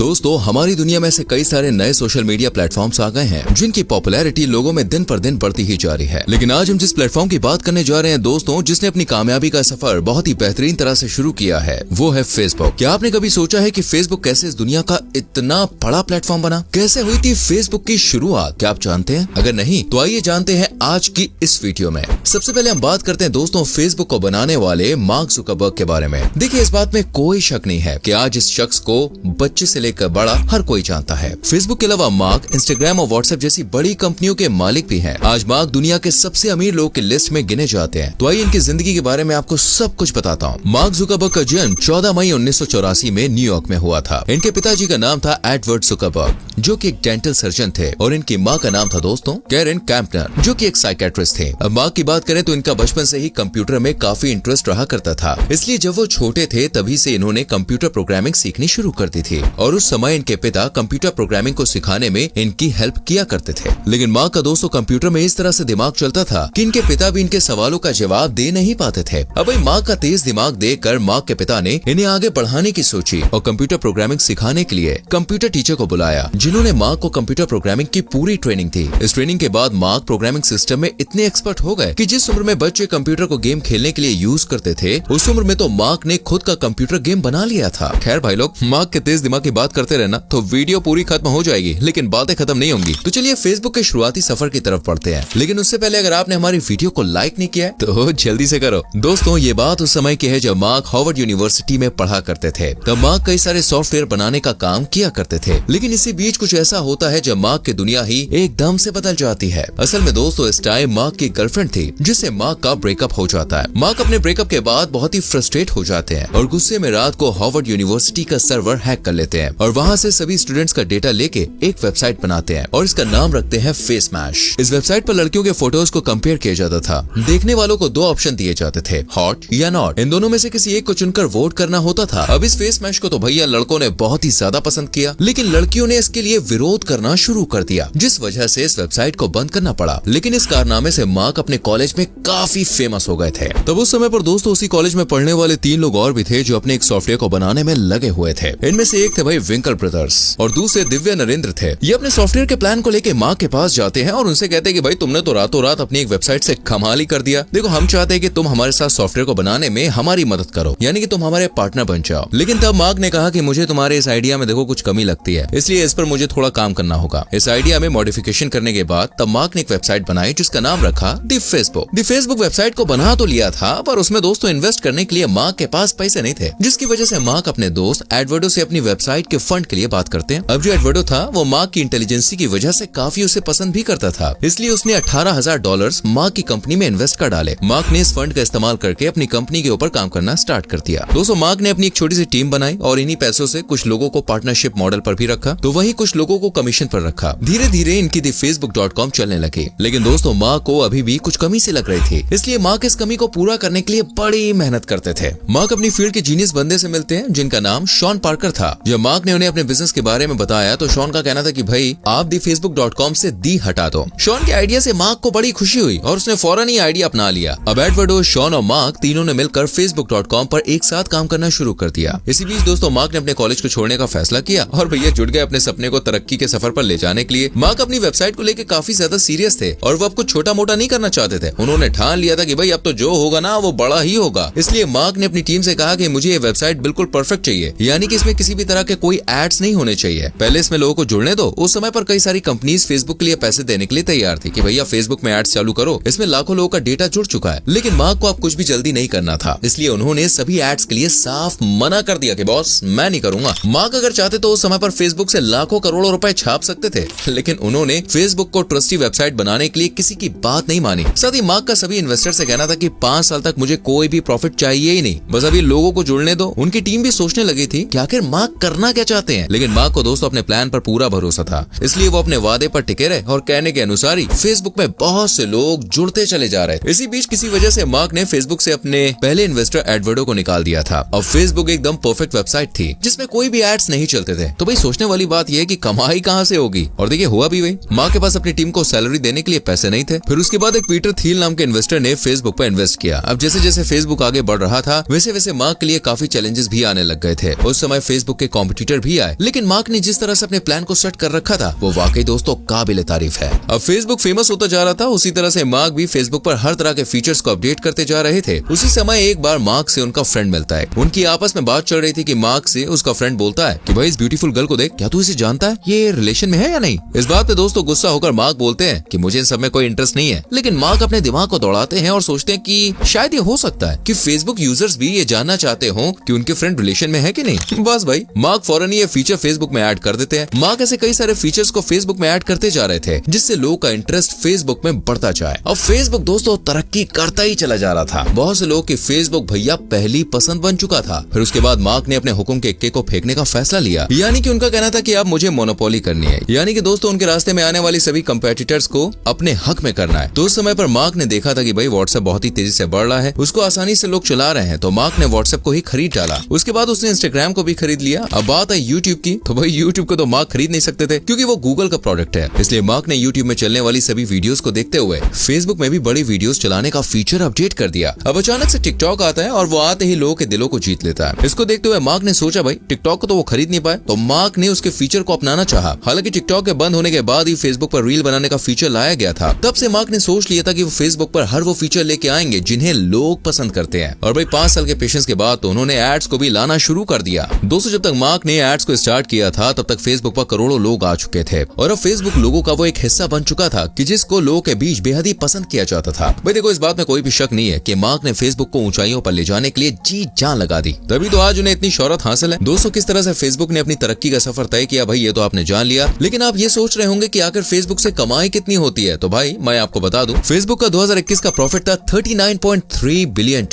दोस्तों, हमारी दुनिया में से कई सारे नए सोशल मीडिया प्लेटफॉर्म्स आ गए हैं जिनकी पॉपुलैरिटी लोगों में दिन पर दिन बढ़ती ही जा रही है। लेकिन आज हम जिस प्लेटफॉर्म की बात करने जा रहे हैं दोस्तों, जिसने अपनी कामयाबी का सफर बहुत ही बेहतरीन तरह से शुरू किया है, वो है फेसबुक। क्या आपने कभी सोचा है कि फेसबुक कैसे इस दुनिया का इतना बड़ा प्लेटफॉर्म बना? कैसे हुई थी फेसबुक की शुरुआत? क्या आप जानते हैं? अगर नहीं तो आइए जानते हैं आज की इस वीडियो में। सबसे पहले हम बात करते हैं दोस्तों फेसबुक को बनाने वाले मार्क जुकरबर्ग के बारे में। देखिए, इस बात में कोई शक नहीं है कि आज इस शख्स को बच्चे से लेकर बड़ा हर कोई जानता है। फेसबुक के अलावा मार्क इंस्टाग्राम और व्हाट्सएप जैसी बड़ी कंपनियों के मालिक भी हैं। आज मार्क दुनिया के सबसे अमीर लोग की लिस्ट में गिने जाते हैं। तो आइए इनकी जिंदगी के बारे में आपको सब कुछ बताता हूँ। मार्क जुकरबर्ग का जन्म 14 मई 1984 में न्यूयॉर्क में हुआ था। इनके पिताजी का नाम था एडवर्ड जुकरबर्ग, जो कि एक डेंटल सर्जन थे, और इनकी माँ का नाम था दोस्तों कैरन कैम्पनर, जो कि एक साइकेट्रिस्ट थे। अब मार्क की बात करें तो इनका बचपन से ही कंप्यूटर में काफी इंटरेस्ट रहा करता था, इसलिए जब वो छोटे थे तभी से इन्होंने कंप्यूटर प्रोग्रामिंग सीखनी शुरू कर दी थी। और उस समय इनके पिता कंप्यूटर प्रोग्रामिंग को सिखाने में इनकी हेल्प किया करते थे। लेकिन मार्क का दोस्तों कंप्यूटर में इस तरह से दिमाग चलता था कि इनके पिता भी इनके सवालों का जवाब दे नहीं पाते थे। अब भाई मार्क का तेज दिमाग देखकर मार्क के पिता ने इन्हें आगे बढ़ाने की सोची और कंप्यूटर प्रोग्रामिंग सिखाने के लिए कंप्यूटर टीचर को बुलाया, जिन्होंने मार्क को कंप्यूटर प्रोग्रामिंग की पूरी ट्रेनिंग दी। इस ट्रेनिंग के बाद मार्क प्रोग्रामिंग सिस्टम में इतने एक्सपर्ट हो गए कि जिस उम्र में बच्चे कंप्यूटर को गेम खेलने के लिए यूज करते थे, उस उम्र में तो मार्क ने खुद का कंप्यूटर गेम बना लिया था। खैर भाई लोग, मार्क के तेज दिमाग की बात करते रहना तो वीडियो पूरी खत्म हो जाएगी, लेकिन बातें खत्म नहीं होंगी। तो चलिए फेसबुक के शुरुआती सफर की तरफ बढ़ते हैं। लेकिन उससे पहले अगर आपने हमारी वीडियो को लाइक नहीं किया है तो जल्दी से करो। दोस्तों, ये बात उस समय की है जब मार्क हार्वर्ड यूनिवर्सिटी में पढ़ा करते थे। तब मार्क कई सारे सॉफ्टवेयर बनाने का काम किया करते थे। लेकिन इसी बीच कुछ ऐसा होता है जब मार्क की दुनिया ही एकदम से बदल जाती है। असल में दोस्तों इस टाइम मार्क की गर्लफ्रेंड थी, जिससे मार्क का ब्रेकअप हो जाता है। मार्क अपने ब्रेकअप के बाद बहुत ही फ्रस्ट्रेट हो जाते हैं और गुस्से में रात को हार्वर्ड यूनिवर्सिटी का सर्वर हैक कर लेते हैं और वहाँ से सभी स्टूडेंट्स का डेटा लेके एक वेबसाइट बनाते हैं और इसका नाम रखते हैं फेसमैश। इस वेबसाइट पर लड़कियों के फोटोज को कंपेयर किया जाता था। देखने वालों को दो ऑप्शन दिए जाते थे, हॉट या नॉट। इन दोनों में से किसी एक को चुनकर वोट करना होता था। अब इस फेसमैश को तो भैया लड़कों ने बहुत ही ज्यादा पसंद किया, लेकिन लड़कियों ने इसके लिए विरोध करना शुरू कर दिया, जिस वजह से इस वेबसाइट को बंद करना पड़ा। लेकिन इस कारनामे से मार्क अपने कॉलेज में काफी फेमस हो गए थे। तब उस समय पर दोस्तों उसी कॉलेज में पढ़ने वाले 3 लोग और भी थे जो अपने एक सॉफ्टवेयर को बनाने में लगे हुए थे। इनमें से एक थे भाई विंकल ब्रदर्स और दूसरे दिव्या नरेंद्र थे। ये अपने सॉफ्टवेयर के प्लान को लेके मार्क के पास जाते हैं और उनसे कहते हैं कि भाई तुमने तो रातों रात अपनी एक वेबसाइट से कमाल ही कर दिया। देखो, हम चाहते हैं कि तुम हमारे साथ सॉफ्टवेयर को बनाने में हमारी मदद करो, यानी कि तुम हमारे पार्टनर बन जाओ। लेकिन तब मार्क ने कहा कि मुझे तुम्हारे इस आइडिया में देखो कुछ कमी लगती है, इसलिए इस पर मुझे थोड़ा काम करना होगा। इस आइडिया में मॉडिफिकेशन करने के बाद तब मार्क ने एक वेबसाइट बनाई जिसका नाम रखा दी फेसबुक। दी फेसबुक वेबसाइट को बना तो लिया था, पर उसमें दोस्तों इन्वेस्ट करने के लिए मार्क के पास पैसे नहीं थे, जिसकी वजह से मार्क अपने दोस्त एडवर्डो से अपनी वेबसाइट के फंड के लिए बात करते हैं। अब जो एडवर्डो था वो मार्क की इंटेलिजेंसी की वजह से काफी उसे पसंद भी करता था, इसलिए उसने $18,000 मार्क की कंपनी में इन्वेस्ट कर डाले। मार्क ने इस फंड का इस्तेमाल करके अपनी कंपनी के ऊपर काम करना स्टार्ट कर दिया। दोस्तों मार्क ने अपनी एक छोटी सी टीम बनाई और इन्हीं पैसों से कुछ लोगों को पार्टनरशिप मॉडल पर भी रखा, तो वहीं कुछ लोगों को कमीशन पर रखा। धीरे धीरे इनकी दी facebook.com चलने लगी। लेकिन दोस्तों मार्क को अभी भी कुछ कमी सी लग रही थी, इसलिए मार्क इस कमी को पूरा करने के लिए बड़ी मेहनत करते थे। मार्क अपनी फील्ड के जीनियस बंदे से मिलते हैं जिनका नाम शॉन पार्कर था। जब मार्क ने उन्हें अपने बिजनेस के बारे में बताया तो शॉन का कहना था कि भाई आप दी facebook.com से दी हटा दो। शॉन के आइडिया से मार्क को बड़ी खुशी हुई और उसने फौरन ही आइडिया अपना लिया। अब एडवर्डो, शॉन और मार्क तीनों ने मिलकर facebook.com पर एक साथ काम करना शुरू कर दिया। इसी बीच दोस्तों मार्क ने अपने कॉलेज को छोड़ने का फैसला किया और भैया जुट गए अपने सपने को तरक्की के सफर पर ले जाने के लिए। मार्क अपनी वेबसाइट को लेकर काफी ज्यादा सीरियस थे और वो अब कुछ छोटा मोटा नहीं करना चाहते थे। उन्होंने ठान लिया था कि भाई अब तो जो होगा ना वो बड़ा ही होगा। इसलिए मार्क ने अपनी टीम से कहा कि मुझे ये वेबसाइट बिल्कुल परफेक्ट चाहिए, यानी कि इसमें किसी भी तरह के कोई एड्स नहीं होने चाहिए। पहले इसमें लोगों को जुड़ने दो। उस समय पर कई सारी कंपनीज फेसबुक के लिए पैसे देने के लिए तैयार थी कि भैया फेसबुक में एड्स चालू करो, इसमें लाखों लोगों का डेटा जुड़ चुका है। लेकिन मार्क को अब कुछ भी जल्दी नहीं करना था, इसलिए उन्होंने सभी एड्स के लिए साफ मना कर दिया कि बॉस मैं नहीं करूंगा। मार्क अगर चाहते तो उस समय पर फेसबुक से लाखों करोड़ों रुपए छाप सकते थे, लेकिन उन्होंने फेसबुक को ट्रस्टी वेबसाइट बनाने के लिए किसी की बात नहीं मानी। साथ ही मार्क का सभी इन्वेस्टर से कहना था कि 5 साल तक मुझे कोई भी प्रॉफिट चाहिए ही नहीं, बस अभी लोगों को जुड़ने दो। उनकी टीम भी सोचने लगी थी कि आखिर मार्क करना क्या चाहते हैं, लेकिन मार्क को दोस्तों अपने प्लान पर पूरा भरोसा था, इसलिए वो अपने वादे पर टिके रहे और कहने के अनुसार ही फेसबुक में बहुत से लोग जुड़ते चले जा रहे। इसी बीच किसी वजह से मार्क ने फेसबुक से अपने पहले इन्वेस्टर एडवर्डो को निकाल दिया था। अब फेसबुक एकदम परफेक्ट वेबसाइट थी जिसमें कोई भी एड्स नहीं चलते थे। तो भाई सोचने वाली बात यह है कि कमाई कहां से होगी, और देखिए हुआ भी वही। मार्क के पास अपनी टीम को सैलरी देने के लिए पैसे नहीं थे। फिर उसके बाद एक पीटर थील नाम के इन्वेस्टर ने फेसबुक पर इन्वेस्ट किया। अब जैसे जैसे फेसबुक आगे बढ़ रहा था वैसे वैसे मार्क के लिए काफी चैलेंजेस भी आने लग गए थे। उस समय फेसबुक के कॉम्पिटिटर कॉम्पिटिटर भी आए, लेकिन मार्क ने जिस तरह से अपने प्लान को सेट कर रखा था वो वाकई दोस्तों काबिल तारीफ है। अब फेसबुक फेमस होता जा रहा था, उसी तरह से मार्क भी फेसबुक पर हर तरह के फीचर्स को अपडेट करते जा रहे थे। उसी समय एक बार मार्क से उनका फ्रेंड मिलता है। उनकी आपस में बात चल रही थी कि मार्क से उसका फ्रेंड बोलता है कि भाई इस ब्यूटीफुल गर्ल को देख, क्या तू इसे जानता है, ये रिलेशन में है या नहीं। इस बात पे दोस्तों गुस्सा होकर मार्क बोलते हैं कि मुझे इन सब में कोई इंटरेस्ट नहीं है। लेकिन मार्क अपने दिमाग को दौड़ाते हैं और सोचते हैं कि शायद ये हो सकता है कि फेसबुक यूजर्स भी ये जानना चाहते हो कि उनके फ्रेंड रिलेशन में है कि नहीं। बस भाई मार्क फौरन ये फीचर फेसबुक में ऐड कर देते हैं। मार्क ऐसे कई सारे फीचर्स को फेसबुक में ऐड करते जा रहे थे जिससे लोगों का इंटरेस्ट फेसबुक में बढ़ता जाए। अब फेसबुक दोस्तों तरक्की करता ही चला जा रहा था। बहुत से लोग की फेसबुक भैया पहली पसंद बन चुका था। फिर उसके बाद मार्क ने अपने हुक्म के इक्के को फेंकने का फैसला लिया, यानी कि उनका कहना था कि अब मुझे मोनोपोली करनी है, यानी कि दोस्तों उनके रास्ते में आने वाली सभी कंपेटिटर्स को अपने हक में करना है। तो उस समय पर मार्क ने देखा था कि भाई व्हाट्सएप बहुत ही तेजी से बढ़ रहा है, उसको आसानी से लोग चला रहे हैं, तो मार्क ने व्हाट्सएप को ही खरीद डाला। उसके बाद उसने इंस्टाग्राम को भी खरीद लिया। अब बात है यूट्यूब की, तो भाई यूट्यूब को तो मार्क खरीद नहीं सकते थे क्योंकि वो गूगल का प्रोडक्ट है। इसलिए मार्क ने यूट्यूब में चलने वाली सभी वीडियोस को देखते हुए फेसबुक में भी बड़ी वीडियोस चलाने का फीचर अपडेट कर दिया। अब अचानक से टिकटॉक आता है और वो आते ही लोगों के दिलों को जीत लेता है। इसको देखते हुए मार्क ने सोचा भाई टिकटॉक को तो वो खरीद नहीं पाए, तो मार्क ने उसके फीचर को अपनाना चाहा। हालांकि टिकटॉक के बंद होने के बाद ही फेसबुक पर रील बनाने का फीचर लाया गया था। तब से मार्क ने सोच लिया था कि वो फेसबुक पर हर वो फीचर लेके आएंगे जिन्हें लोग पसंद करते हैं। और भाई 5 साल के पेशेंस के बाद तो उन्होंने एड्स को भी लाना शुरू कर दिया। दोस्तों जब तक मार्क ने एड्स को स्टार्ट किया था तब तक फेसबुक पर करोड़ों लोग आ चुके थे और अब फेसबुक लोगों का वो एक हिस्सा बन चुका था कि जिसको लोगों के बीच बेहद ही पसंद किया जाता था। भाई देखो इस बात में कोई भी शक नहीं है कि मार्क ने फेसबुक को ऊंचाइयों पर ले जाने के लिए जी जान लगा दी, तभी तो आज उन्हें इतनी शोहरत हासिल है। दोस्तों किस तरह से फेसबुक ने अपनी तरक्की का सफर तय किया भाई ये तो आपने जान लिया, लेकिन आप ये सोच रहे होंगे कि आखिर फेसबुक से कमाई कितनी होती है। तो भाई मैं आपको बता दूं फेसबुक का 2021 का प्रॉफिट था $39.3 बिलियन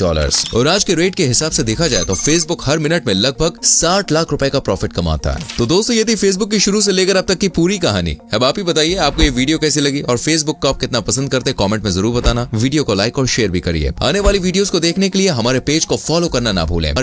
और आज के रेट के हिसाब से देखा जाए तो फेसबुक हर मिनट में लगभग 60 लाख रुपए का प्रॉफिट कमाता है। तो दोस्तों ये थी फेसबुक की शुरू से लेकर अब तक की पूरी कहानी। अब आप ही बताइए आपको ये वीडियो कैसी लगी और फेसबुक को आप कितना पसंद करते हैं, कमेंट में जरूर बताना। वीडियो को लाइक और शेयर भी करिए। आने वाली वीडियोस को देखने के लिए हमारे पेज को फॉलो करना ना भूलें।